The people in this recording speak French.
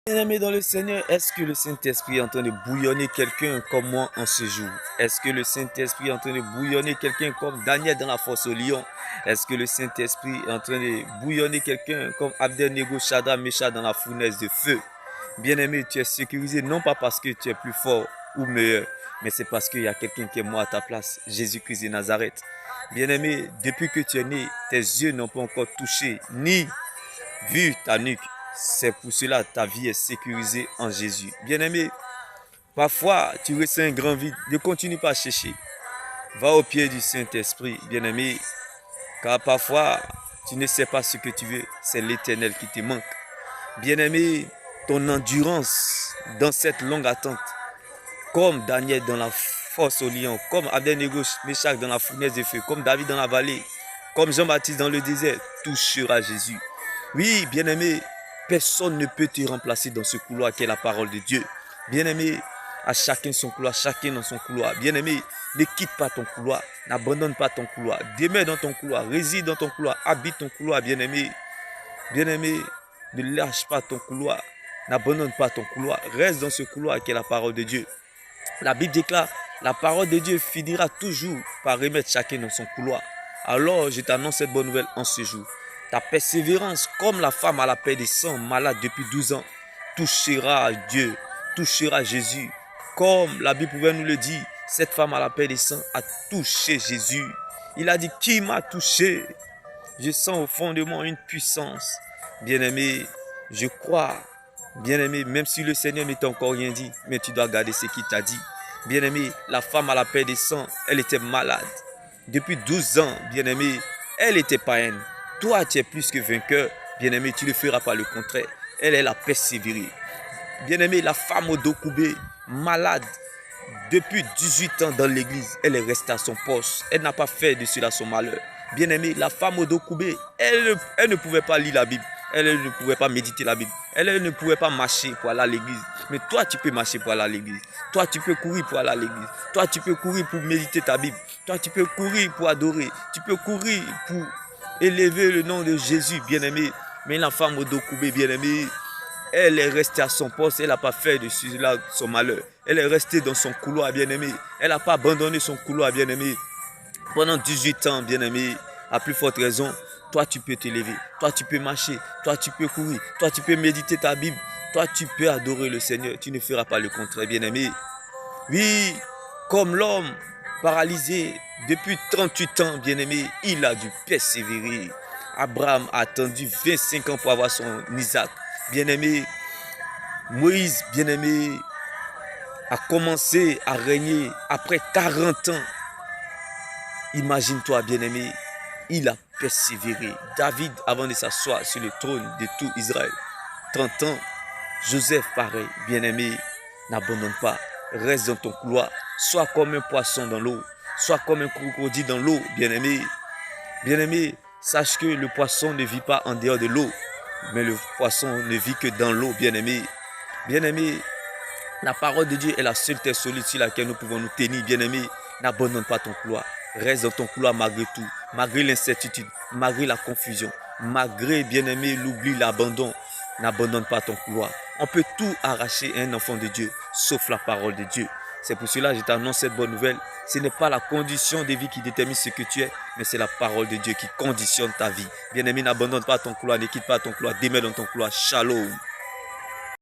Bien-aimé dans le Seigneur, est-ce que le Saint-Esprit est en train de bouillonner quelqu'un comme moi en ce jour? Est-ce que le Saint-Esprit est en train de bouillonner quelqu'un comme Daniel dans la fosse au lion? Est-ce que le Saint-Esprit est en train de bouillonner quelqu'un comme Abednego, Shadrach, Meshach dans la fournaise de feu? Bien-aimé, tu es sécurisé non pas parce que tu es plus fort ou meilleur, mais c'est parce qu'il y a quelqu'un qui est mort à ta place, Jésus-Christ de Nazareth. Bien-aimé, depuis que tu es né, tes yeux n'ont pas encore touché ni vu ta nuque. C'est pour cela que ta vie est sécurisée en Jésus. Bien-aimé, parfois tu ressens un grand vide. Ne continue pas à chercher. Va au pied du Saint-Esprit, bien-aimé, car parfois tu ne sais pas ce que tu veux. C'est l'Éternel qui te manque. Bien-aimé, ton endurance dans cette longue attente, comme Daniel dans la fosse au lion, comme Abednego, Meshach dans la fournaise de feu, comme David dans la vallée, comme Jean-Baptiste dans le désert, touchera Jésus. Oui, bien-aimé, personne ne peut te remplacer dans ce couloir qui est la parole de Dieu. Bien-aimé, à chacun son couloir, chacun dans son couloir. Bien-aimé, ne quitte pas ton couloir, n'abandonne pas ton couloir. Demeure dans ton couloir, réside dans ton couloir, habite ton couloir, bien-aimé. Bien-aimé, ne lâche pas ton couloir, n'abandonne pas ton couloir. Reste dans ce couloir qui est la parole de Dieu. La Bible déclare, la parole de Dieu finira toujours par remettre chacun dans son couloir. Alors, je t'annonce cette bonne nouvelle en ce jour. Ta persévérance, comme la femme à la paix des sangs, malade depuis 12 ans, touchera Dieu, touchera Jésus. Comme la Bible pouvait nous le dire, cette femme à la paix des sangs a touché Jésus. Il a dit, qui m'a touché? Je sens au fond de moi une puissance. Bien-aimé, je crois, bien-aimé, même si le Seigneur ne t'a encore rien dit, mais tu dois garder ce qu'il t'a dit. Bien-aimé, la femme à la paix des sangs, elle était malade. Depuis 12 ans, bien-aimé, elle était païenne. Toi, tu es plus que vainqueur. Bien-aimé, tu ne feras pas le contraire. Elle a persévéré. Bien-aimé, la femme au dos coupé, malade. Depuis 18 ans dans l'église, elle est restée à son poste. Elle n'a pas fait de cela son malheur. Bien-aimé, la femme au dos coupé, elle ne pouvait pas lire la Bible. Elle ne pouvait pas méditer la Bible. Elle ne pouvait pas marcher pour aller à l'église. Mais toi, tu peux marcher pour aller à l'église. Toi, tu peux courir pour aller à l'église. Toi, tu peux courir pour méditer ta Bible. Toi, tu peux courir pour adorer. Tu peux courir pour élever le nom de Jésus, bien-aimé. Mais la femme au dos coupé, bien-aimé, elle est restée à son poste. Elle n'a pas fait de cela son malheur. Elle est restée dans son couloir, bien-aimé. Elle n'a pas abandonné son couloir, bien-aimé. Pendant 18 ans, bien-aimé, à plus forte raison, toi tu peux t'élever, toi tu peux marcher, toi tu peux courir, toi tu peux méditer ta Bible, toi tu peux adorer le Seigneur, tu ne feras pas le contraire, bien-aimé. Oui, comme l'homme paralysé depuis 38 ans, bien-aimé, il a dû persévérer. Abraham a attendu 25 ans pour avoir son Isaac. Bien-aimé, Moïse, bien-aimé, a commencé à régner après 40 ans. Imagine-toi, bien-aimé, il a persévéré. David, avant de s'asseoir sur le trône de tout Israël, 30 ans, Joseph, pareil, bien-aimé, n'abandonne pas. Reste dans ton couloir. Sois comme un poisson dans l'eau. Sois comme un crocodile dans l'eau, bien-aimé. Bien-aimé, sache que le poisson ne vit pas en dehors de l'eau, mais le poisson ne vit que dans l'eau, bien-aimé. Bien-aimé, la parole de Dieu est la seule terre solide sur laquelle nous pouvons nous tenir, bien-aimé. N'abandonne pas ton couloir. Reste dans ton couloir malgré tout, malgré l'incertitude, malgré la confusion, malgré, bien-aimé, l'oubli, l'abandon. N'abandonne pas ton couloir. On peut tout arracher à un enfant de Dieu, sauf la parole de Dieu. C'est pour cela que je t'annonce cette bonne nouvelle. Ce n'est pas la condition de vie qui détermine ce que tu es, mais c'est la parole de Dieu qui conditionne ta vie. Bien-aimé, n'abandonne pas ton couloir, ne quitte pas ton couloir, demeure dans ton couloir. Shalom.